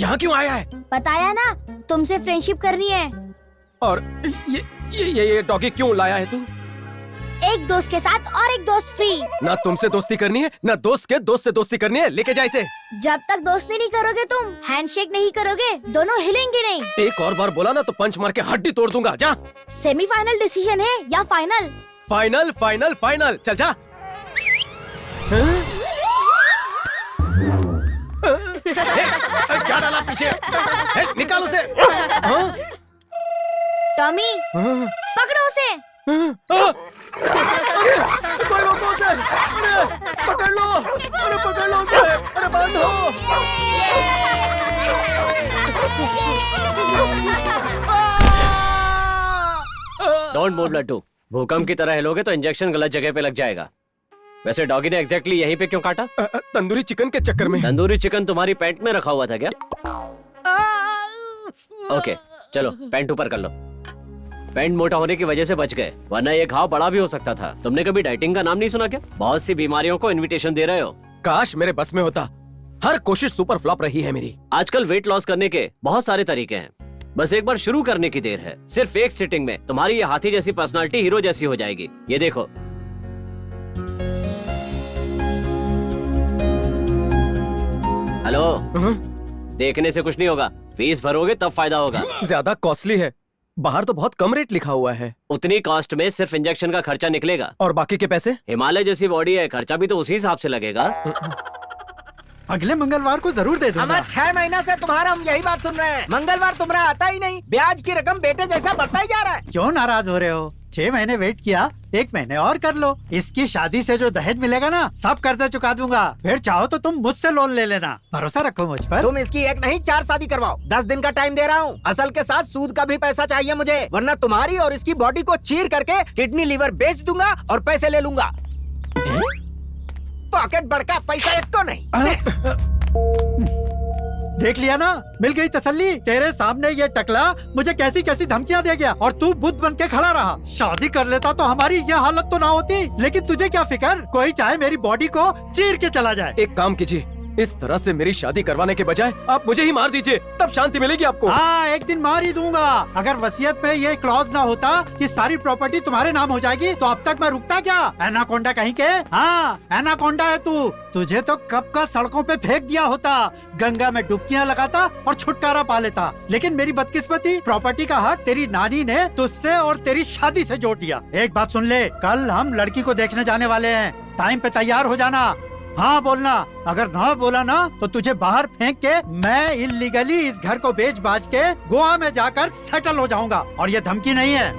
यहाँ क्यों आया है? बताया ना, तुमसे फ्रेंडशिप करनी है। और ये डॉगी क्यों लाया है तू? एक दोस्त के साथ और एक दोस्त फ्री। ना तुमसे दोस्ती करनी है, ना दोस्त के दोस्त से दोस्ती करनी है। लेके जा इसे। जब तक दोस्ती नहीं करोगे तुम, हैंडशेक नहीं करोगे, दोनों हिलेंगे नहीं। एक और बार बोला ना तो पंच मार के हड्डी तोड़ दूंगा। जा। सेमीफाइनल डिसीजन है या फाइनल? Final final final. चल जा। क्या डाला पीछे? निकाल उसे। टॉमी, पकड़ो उसे। कोई रोको उसे। अरे पकड़ लो, अरे पकड़ लो उसे। अरे बांधो। Don't move Laddu. भूकंप की तरह हिलोगे तो इंजेक्शन गलत जगह पे लग जाएगा। वैसे डॉगी ने एग्जैक्टली यहीं पे क्यों काटा? तंदूरी चिकन के चक्कर में। तंदूरी चिकन तुम्हारी पैंट में रखा हुआ था क्या? ओके चलो पैंट ऊपर कर लो। पैंट मोटा होने की वजह से बच गए, वरना ये घाव बड़ा भी हो सकता था। तुमने कभी डाइटिंग का नाम नहीं सुना क्या? बहुत सी बीमारियों को इनविटेशन दे रहे हो। काश मेरे बस में होता। हर कोशिश सुपर फ्लॉप रही है मेरी। आजकल वेट लॉस करने के बहुत सारे तरीके हैं, बस एक बार शुरू करने की देर है। सिर्फ एक सिटिंग में तुम्हारी ये हाथी जैसी पर्सनालिटी हीरो जैसी हो जाएगी। ये देखो। हेलो, देखने से कुछ नहीं होगा, फीस भरोगे तब फायदा होगा। ज्यादा कॉस्टली है। बाहर तो बहुत कम रेट लिखा हुआ है। उतनी कॉस्ट में सिर्फ इंजेक्शन का खर्चा निकलेगा। और बाकी के पैसे? हिमालय जैसी बॉडी है, खर्चा भी तो उसी हिसाब से लगेगा। अगले मंगलवार को जरूर दे दूंगा। हमारे 6 महीना से तुम्हारा हम यही बात सुन रहे हैं। मंगलवार तुम्हारा आता ही नहीं, ब्याज की रकम बेटे जैसा बढ़ता ही जा रहा है। क्यों नाराज हो रहे हो? 6 महीने वेट किया, 1 महीने और कर लो। इसकी शादी से जो दहेज मिलेगा ना, सब कर्जा चुका दूंगा। फिर चाहो तो तुम मुझसे लोन ले लेना। भरोसा रखो मुझ पर। तुम इसकी एक नहीं 4 शादी करवाओ। 10 दिन का टाइम दे रहा हूँ। असल के साथ सूद का भी पैसा चाहिए मुझे, वरना तुम्हारी और इसकी बॉडी को चीर करके किडनी लीवर बेच दूंगा और पैसे ले लूंगा। पॉकेट बड़का, पैसा एक तो नहीं। देख लिया ना, मिल गई तसल्ली। तेरे सामने ये टकला मुझे कैसी कैसी धमकियां दे गया और तू बुद्ध बन के खड़ा रहा। शादी कर लेता तो हमारी ये हालत तो ना होती। लेकिन तुझे क्या फिक्र, कोई चाहे मेरी बॉडी को चीर के चला जाए। एक काम कीजिए, इस तरह से मेरी शादी करवाने के बजाय आप मुझे ही मार दीजिए, तब शांति मिलेगी आपको। हाँ, एक दिन मार ही दूंगा। अगर वसीयत में ये क्लॉज ना होता कि सारी प्रॉपर्टी तुम्हारे नाम हो जाएगी, तो अब तक मैं रुकता क्या? एनाकोंडा कहीं के। हाँ, एनाकोंडा है तू। तुझे तो कब का सड़कों पे फेंक दिया होता, गंगा में डुबकियां लगाता और छुटकारा पा लेता। लेकिन मेरी बदकिस्मती, प्रॉपर्टी का हक तेरी नानी ने तुझसे और तेरी शादी से जोड़ दिया। एक बात सुन ले, कल हम लड़की को देखने जाने वाले हैं। टाइम पे तैयार हो जाना। हाँ बोलना, अगर ना बोला ना तो तुझे बाहर फेंक के मैं इल्लीगली इस घर को बेच बाज के गोवा में जाकर सेटल हो जाऊंगा। और ये धमकी नहीं है।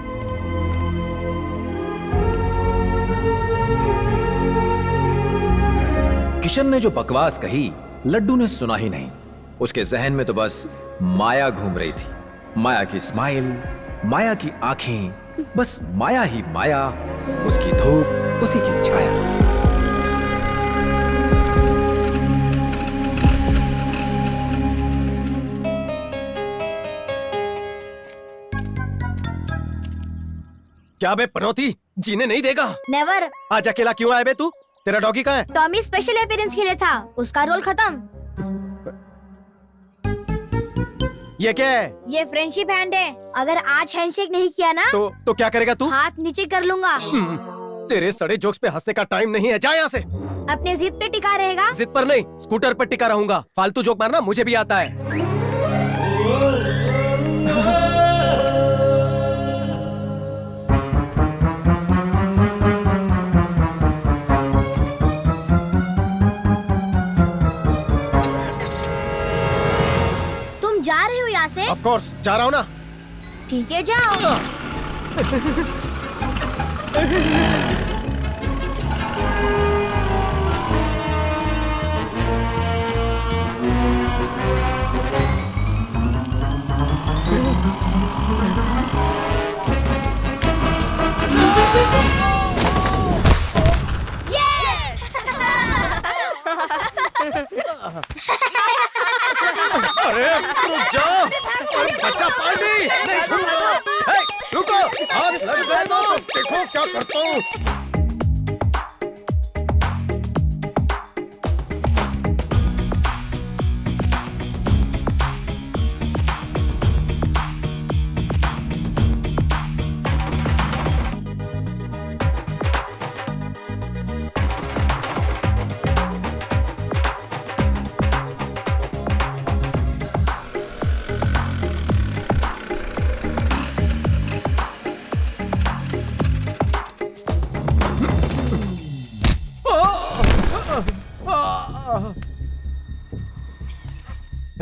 किशन ने जो बकवास कही, लड्डू ने सुना ही नहीं। उसके जहन में तो बस माया घूम रही थी। माया की स्माइल, माया की आंखें, बस माया ही माया, उसकी धूप, उसी की छाया। क्या बे पनौती, जीने नहीं देगा? नेवर। आज अकेला क्यों आया बे तू? तेरा डॉगी कहाँ है? टॉमी स्पेशल अपीयरेंस के लिए था, उसका रोल खत्म। ये क्या है? ये फ्रेंडशिप हैंड है। अगर आज हैंडशेक नहीं किया ना तो क्या करेगा तू? हाथ नीचे कर लूंगा। तेरे सड़े जोक्स पे हंसने का टाइम नहीं है, जा यहाँ से। अपने जिद पे टिका रहेगा? जिद पर नहीं, स्कूटर पर टिका रहूंगा। फालतू जोक मारना मुझे भी आता है। जा रहे हो यहाँ से? ऑफ कोर्स जा रहा हूँ ना। ठीक है, जाओ। अरे रुक जाओ, अरे बच्चा पानी नहीं छूना। हे, रुको, हाथ लग गए तो देखो क्या करता हूँ।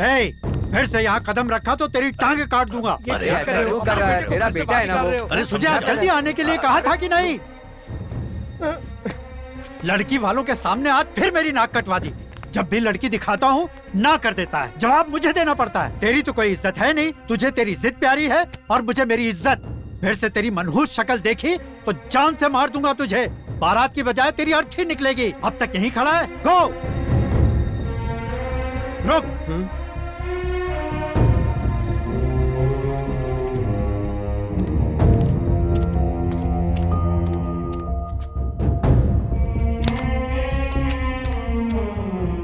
हे, फिर से यहाँ कदम रखा तो तेरी टांगे काट दूंगा। अरे ऐसा क्यों कर रहा है? तेरा बेटा है ना वो। अरे तुझे जल्दी आने के लिए कहा था कि नहीं? लड़की वालों के सामने आज फिर मेरी नाक कटवा दी। जब भी लड़की दिखाता हूँ ना कर देता है, जवाब मुझे देना पड़ता है। तेरी तो कोई इज्जत है नहीं, तुझे तेरी जिद प्यारी है और मुझे मेरी इज्जत। फिर से तेरी मनहूस शक्ल देखी तो जान से मार दूंगा तुझे। बारात की बजाय तेरी अर्थी निकलेगी। अब तक यहीं खड़ा है, गो रुक।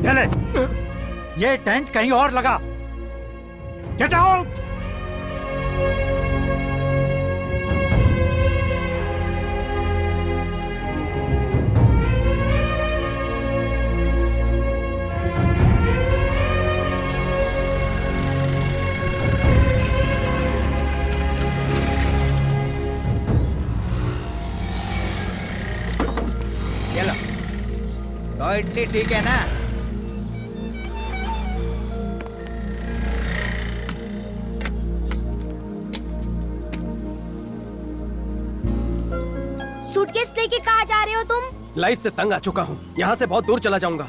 ये ले, ये टेंट कहीं और लगा। Get out. चलो, तो इडली ठीक है ना? सूटकेस लेके कहाँ जा रहे हो तुम? लाइफ से तंग आ चुका हूँ, यहाँ से बहुत दूर चला जाऊंगा।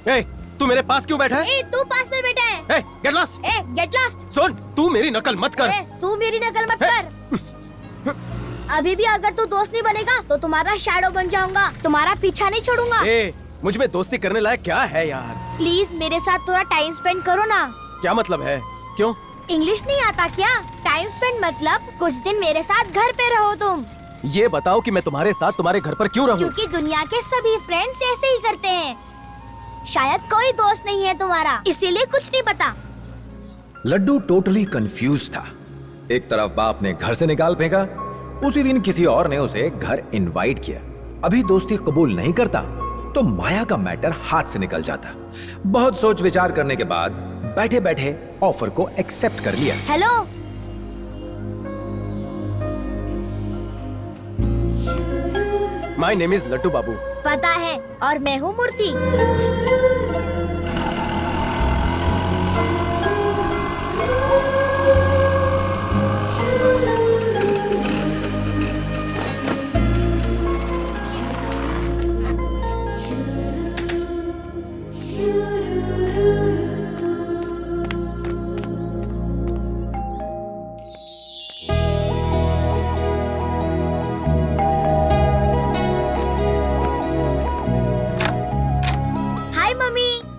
ए, तू मेरे पास क्यों बैठा है? ए, तू पास में बैठा है। ए, गेट लॉस्ट। ए, गेट लॉस्ट। सुन, तू मेरी नकल मत कर। ए, तू मेरी नकल मत कर। अभी भी अगर तू दोस्त नहीं बनेगा तो तुम्हारा शैडो बन जाऊंगा। तुम्हारा पीछा नहीं छोड़ूंगा। ए, मुझ में दोस्ती करने लायक क्या है यार? प्लीज मेरे साथ थोड़ा टाइम स्पेंड करो ना। क्या मतलब है? क्यों? इंग्लिश नहीं आता क्या? टाइम स्पेंड मतलब कुछ दिन मेरे साथ घर पे रहो तुम। ये बताओ कि मैं तुम्हारे साथ तुम्हारे घर पर क्यों रहूं? क्योंकि दुनिया के सभी फ्रेंड्स ऐसे ही करते हैं। शायद कोई दोस्त नहीं है तुम्हारा, इसीलिए कुछ नहीं पता। लड्डू टोटली कंफ्यूज था। एक तरफ बाप ने घर से निकाल फेंका, उसी दिन किसी और ने उसे घर इनवाइट किया। अभी दोस्ती कबूल नहीं करता तो माया का मैटर हाथ से निकल जाता। बहुत सोच विचार करने के बाद बैठे बैठे ऑफर को एक्सेप्ट कर लिया। Hello, my name is Laddu Babu. पता है, और मैं हूँ मूर्ति।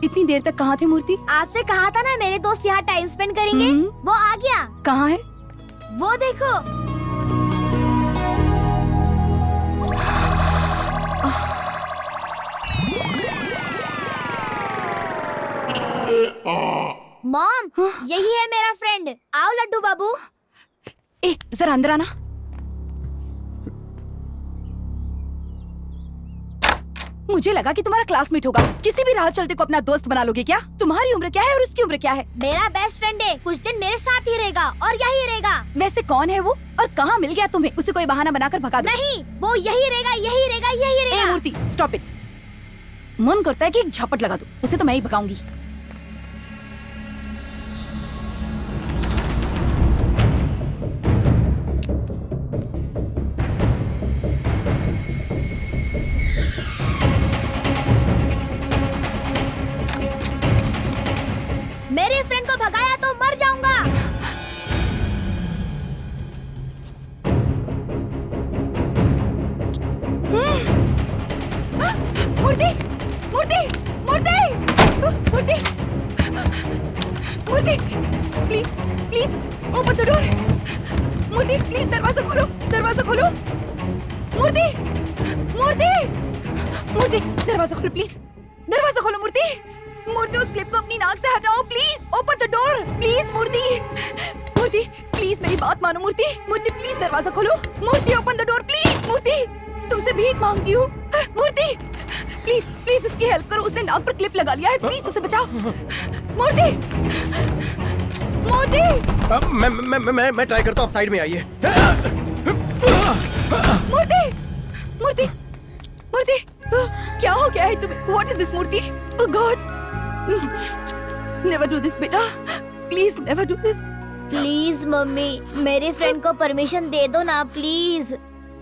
इतनी देर तक कहाँ थे मूर्ति? आपसे कहा था ना मेरे दोस्त यहाँ टाइम स्पेंड करेंगे। वो आ गया। कहाँ है? वो देखो। मॉम, यही है मेरा फ्रेंड। आओ लड्डू बाबू। ए, जरा अंदर आना। मुझे लगा कि तुम्हारा क्लासमेट होगा। किसी भी राह चलते को अपना दोस्त बना लोगे क्या? तुम्हारी उम्र क्या है और उसकी उम्र क्या है? मेरा बेस्ट फ्रेंड है, कुछ दिन मेरे साथ ही रहेगा और यही रहेगा। वैसे कौन है वो और कहाँ मिल गया तुम्हें? उसे कोई बहाना बनाकर भगा दो। नहीं, वो यही रहेगा, यही रहेगा, यही ए रहेगा। मूर्ति, स्टॉप इट। मन करता है कि एक झपट लगा दो। उसे तो मैं ही भगाऊंगी। मेरे फ्रेंड को भगाया तो मर जाऊंगा। मूर्ति, मूर्ति, मूर्ति, मूर्ति, मूर्ति, please, please, open the door. Murthy, please दरवाजा खोलो, दरवाजा खोलो। मूर्ति, मूर्ति, मूर्ति, दरवाजा खोलो प्लीज, दरवाजा खोलो मूर्ति। मूर्ति, उस क्लिप को अपनी नाक से हटाओ please. Open the door please. Murti, Murthy, please मेरी बात मानो मूर्ति। मूर्ति, प्लीज दरवाजा खोलो। Murti, open the door please. Murti, तुमसे भीख मांगती हूँ। मूर्ति, प्लीज, प्लीज उसकी हेल्प करो। उसने नाक पर क्लिप लगा लिया है, प्लीज उसे बचाओ। मूर्ति, मूर्ति, मैं ट्राई करता हूँ। आप साइड में आइए। मूर्ति, मूर्ति, मूर्ति, क्या हो गया है तुम्हें? What is this Murthy? Oh God! Never do this बेटा, please never do this. Please mummy, मेरी फ्रेंड को परमिशन दे दो ना प्लीज।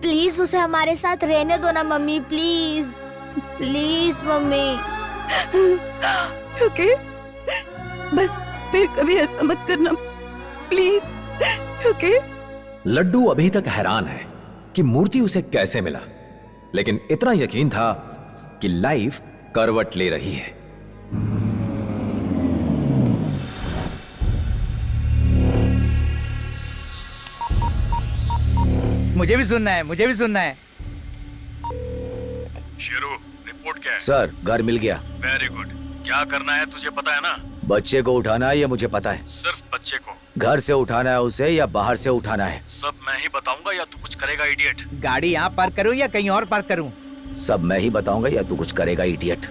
प्लीज उसे हमारे साथ रहने दो ना mummy, please please mummy. Okay, बस फिर कभी ऐसा मत करना प्लीज, ओके? लड्डू अभी तक हैरान है कि मूर्ति उसे कैसे मिला, लेकिन इतना यकीन था कि लाइफ करवट ले रही है। मुझे भी सुनना है, मुझे भी सुनना है। शेरू, रिपोर्ट क्या है? सर, घर मिल गया। Very good. क्या करना है तुझे पता है ना? बच्चे को उठाना है, ये मुझे पता है। सिर्फ बच्चे को। घर से उठाना है उसे या बाहर से उठाना है? सब मैं ही बताऊंगा या तू कुछ करेगा इडियट? गाड़ी यहाँ पार्क करूँ या कहीं और पार्क करूँ? सब मैं ही बताऊंगा या तू कुछ करेगा इडियट?